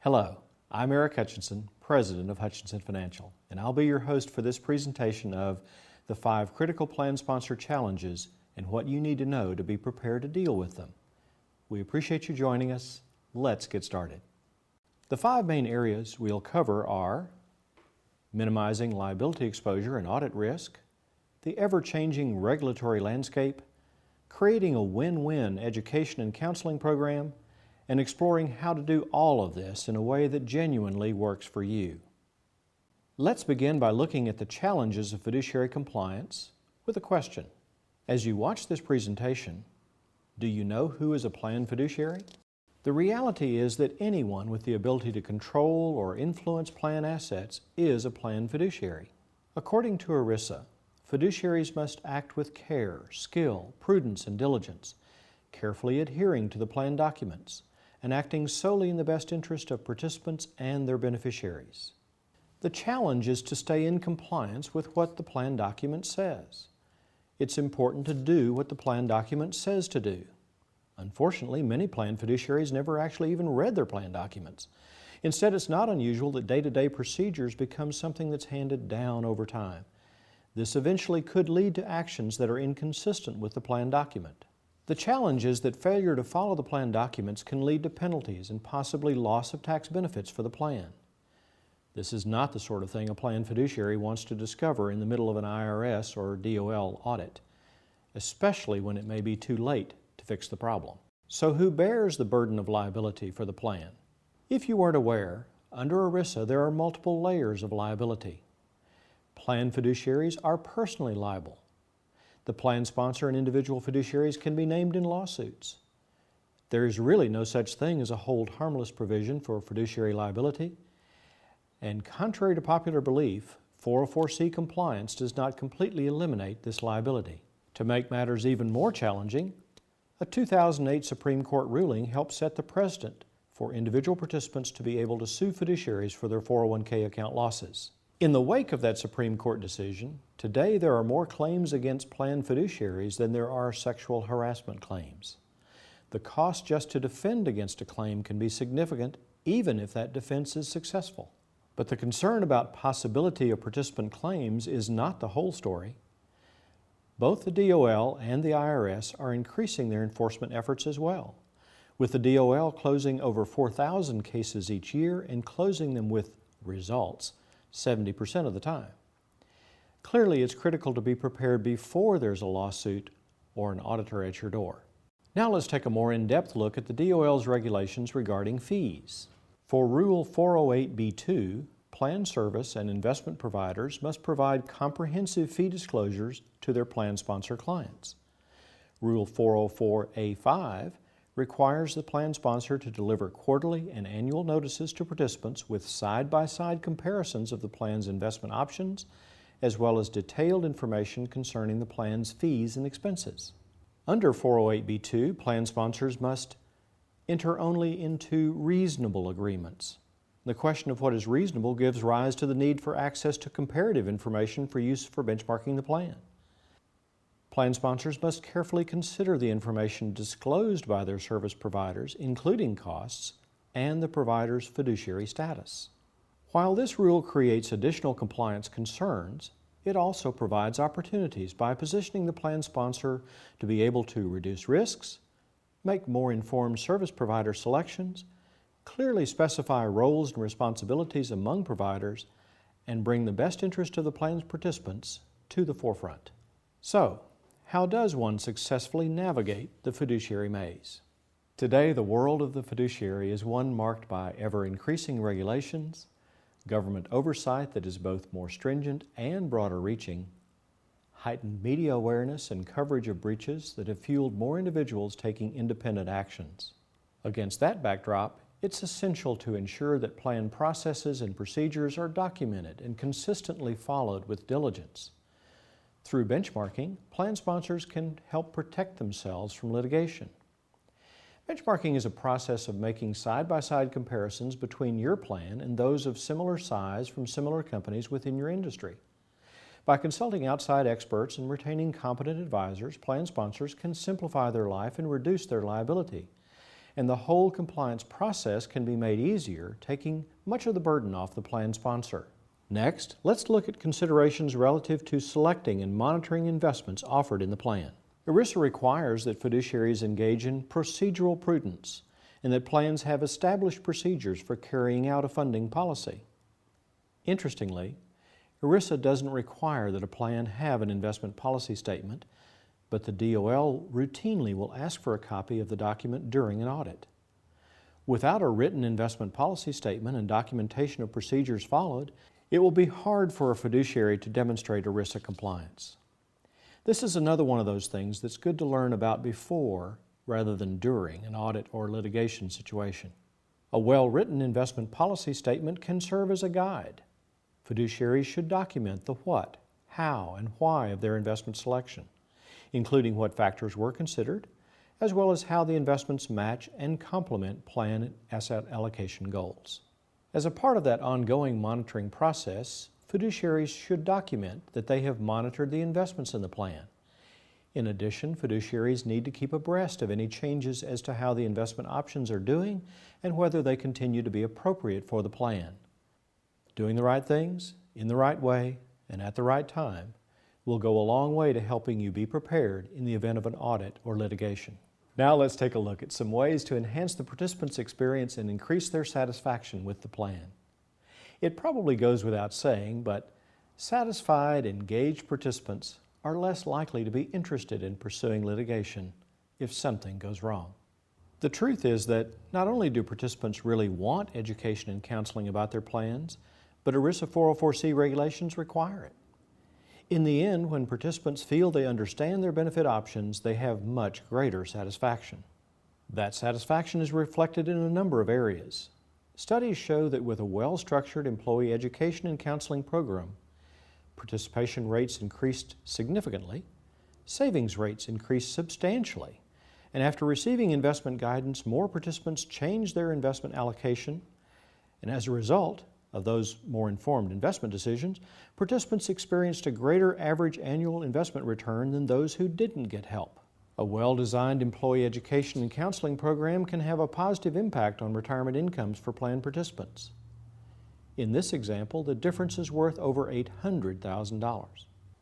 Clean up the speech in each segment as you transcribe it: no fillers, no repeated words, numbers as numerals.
Hello, I'm Eric Hutchinson, President of Hutchinson Financial, and I'll be your host for this presentation of the 5 critical plan sponsor challenges and what you need to know to be prepared to deal with them. We appreciate you joining us. Let's get started. The 5 main areas we'll cover are minimizing liability exposure and audit risk, the ever-changing regulatory landscape, creating a win-win education and counseling program, and exploring how to do all of this in a way that genuinely works for you. Let's begin by looking at the challenges of fiduciary compliance with a question. As you watch this presentation, do you know who is a plan fiduciary? The reality is that anyone with the ability to control or influence plan assets is a plan fiduciary. According to ERISA, fiduciaries must act with care, skill, prudence, and diligence, carefully adhering to the plan documents, and acting solely in the best interest of participants and their beneficiaries. The challenge is to stay in compliance with what the plan document says. It's important to do what the plan document says to do. Unfortunately, many plan fiduciaries never actually even read their plan documents. Instead, it's not unusual that day-to-day procedures become something that's handed down over time. This eventually could lead to actions that are inconsistent with the plan document. The challenge is that failure to follow the plan documents can lead to penalties and possibly loss of tax benefits for the plan. This is not the sort of thing a plan fiduciary wants to discover in the middle of an IRS or DOL audit, especially when it may be too late to fix the problem. So who bears the burden of liability for the plan? If you weren't aware, under ERISA there are multiple layers of liability. Plan fiduciaries are personally liable. The plan sponsor and individual fiduciaries can be named in lawsuits. There is really no such thing as a hold harmless provision for fiduciary liability, and contrary to popular belief, 404C compliance does not completely eliminate this liability. To make matters even more challenging, a 2008 Supreme Court ruling helped set the precedent for individual participants to be able to sue fiduciaries for their 401k account losses. In the wake of that Supreme Court decision, today there are more claims against plan fiduciaries than there are sexual harassment claims. The cost just to defend against a claim can be significant, even if that defense is successful. But the concern about possibility of participant claims is not the whole story. Both the DOL and the IRS are increasing their enforcement efforts as well, with the DOL closing over 4,000 cases each year and closing them with results 70% of the time. Clearly, it's critical to be prepared before there's a lawsuit or an auditor at your door. Now let's take a more in-depth look at the DOL's regulations regarding fees. For Rule 408B2, plan service and investment providers must provide comprehensive fee disclosures to their plan sponsor clients. Rule 404A5 requires the plan sponsor to deliver quarterly and annual notices to participants with side-by-side comparisons of the plan's investment options, as well as detailed information concerning the plan's fees and expenses. Under 408B2, plan sponsors must enter only into reasonable agreements. The question of what is reasonable gives rise to the need for access to comparative information for use for benchmarking the plan. Plan sponsors must carefully consider the information disclosed by their service providers, including costs and the provider's fiduciary status. While this rule creates additional compliance concerns, it also provides opportunities by positioning the plan sponsor to be able to reduce risks, make more informed service provider selections, clearly specify roles and responsibilities among providers, and bring the best interest of the plan's participants to the forefront. So, how does one successfully navigate the fiduciary maze? Today, the world of the fiduciary is one marked by ever-increasing regulations, government oversight that is both more stringent and broader-reaching, heightened media awareness and coverage of breaches that have fueled more individuals taking independent actions. Against that backdrop, it's essential to ensure that plan processes and procedures are documented and consistently followed with diligence. Through benchmarking, plan sponsors can help protect themselves from litigation. Benchmarking is a process of making side-by-side comparisons between your plan and those of similar size from similar companies within your industry. By consulting outside experts and retaining competent advisors, plan sponsors can simplify their life and reduce their liability. and the whole compliance process can be made easier, taking much of the burden off the plan sponsor. Next, let's look at considerations relative to selecting and monitoring investments offered in the plan. ERISA requires that fiduciaries engage in procedural prudence and that plans have established procedures for carrying out a funding policy. Interestingly, ERISA doesn't require that a plan have an investment policy statement, but the DOL routinely will ask for a copy of the document during an audit. Without a written investment policy statement and documentation of procedures followed, it will be hard for a fiduciary to demonstrate ERISA compliance. This is another one of those things that's good to learn about before rather than during an audit or litigation situation. A well-written investment policy statement can serve as a guide. Fiduciaries should document the what, how, and why of their investment selection, including what factors were considered, as well as how the investments match and complement plan and asset allocation goals. As a part of that ongoing monitoring process, fiduciaries should document that they have monitored the investments in the plan. In addition, fiduciaries need to keep abreast of any changes as to how the investment options are doing and whether they continue to be appropriate for the plan. Doing the right things, in the right way, and at the right time will go a long way to helping you be prepared in the event of an audit or litigation. Now let's take a look at some ways to enhance the participants' experience and increase their satisfaction with the plan. It probably goes without saying, but satisfied, engaged participants are less likely to be interested in pursuing litigation if something goes wrong. The truth is that not only do participants really want education and counseling about their plans, but ERISA 404C regulations require it. In the end, when participants feel they understand their benefit options, they have much greater satisfaction. That satisfaction is reflected in a number of areas. Studies show that with a well-structured employee education and counseling program, participation rates increased significantly, savings rates increased substantially, and after receiving investment guidance, more participants changed their investment allocation, and as a result of those more informed investment decisions, participants experienced a greater average annual investment return than those who didn't get help. A well-designed employee education and counseling program can have a positive impact on retirement incomes for plan participants. In this example, the difference is worth over $800,000.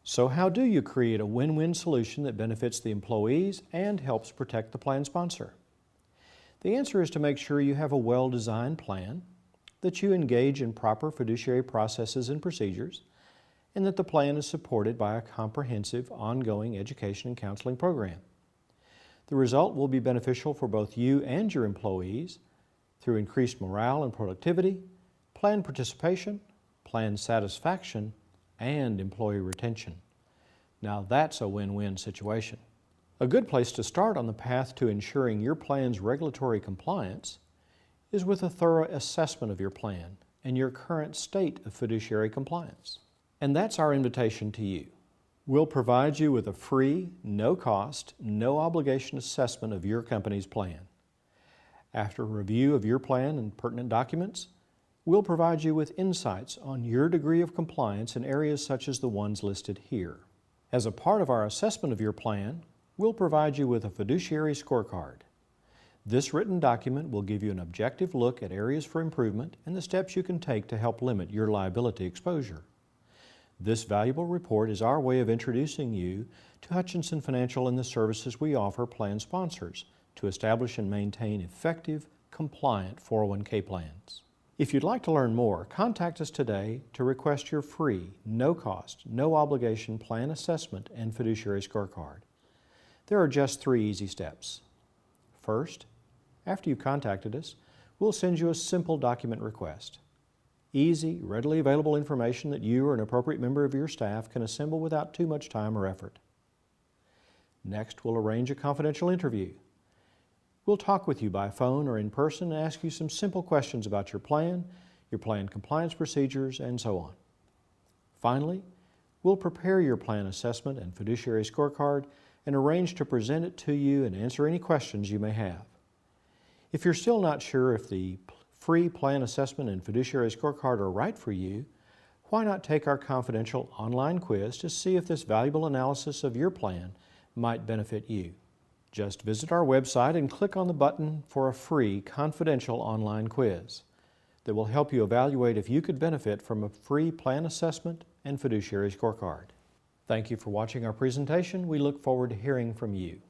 So how do you create a win-win solution that benefits the employees and helps protect the plan sponsor? The answer is to make sure you have a well-designed plan, that you engage in proper fiduciary processes and procedures, and that the plan is supported by a comprehensive, ongoing education and counseling program. The result will be beneficial for both you and your employees through increased morale and productivity, plan participation, plan satisfaction, and employee retention. Now that's a win-win situation. A good place to start on the path to ensuring your plan's regulatory compliance is with a thorough assessment of your plan and your current state of fiduciary compliance. And that's our invitation to you. We'll provide you with a free, no-cost, no-obligation assessment of your company's plan. After a review of your plan and pertinent documents, we'll provide you with insights on your degree of compliance in areas such as the ones listed here. As a part of our assessment of your plan, we'll provide you with a fiduciary scorecard. This written document will give you an objective look at areas for improvement and the steps you can take to help limit your liability exposure. This valuable report is our way of introducing you to Hutchinson Financial and the services we offer plan sponsors to establish and maintain effective, compliant 401k plans. If you'd like to learn more, contact us today to request your free, no-cost, no-obligation plan assessment and fiduciary scorecard. There are just 3 easy steps. First, after you've contacted us, we'll send you a simple document request. Easy, readily available information that you or an appropriate member of your staff can assemble without too much time or effort. Next, we'll arrange a confidential interview. We'll talk with you by phone or in person and ask you some simple questions about your plan compliance procedures, and so on. Finally, we'll prepare your plan assessment and fiduciary scorecard and arrange to present it to you and answer any questions you may have. If you're still not sure if the free plan assessment and fiduciary scorecard are right for you, why not take our confidential online quiz to see if this valuable analysis of your plan might benefit you? Just visit our website and click on the button for a free, confidential online quiz that will help you evaluate if you could benefit from a free plan assessment and fiduciary scorecard. Thank you for watching our presentation. We look forward to hearing from you.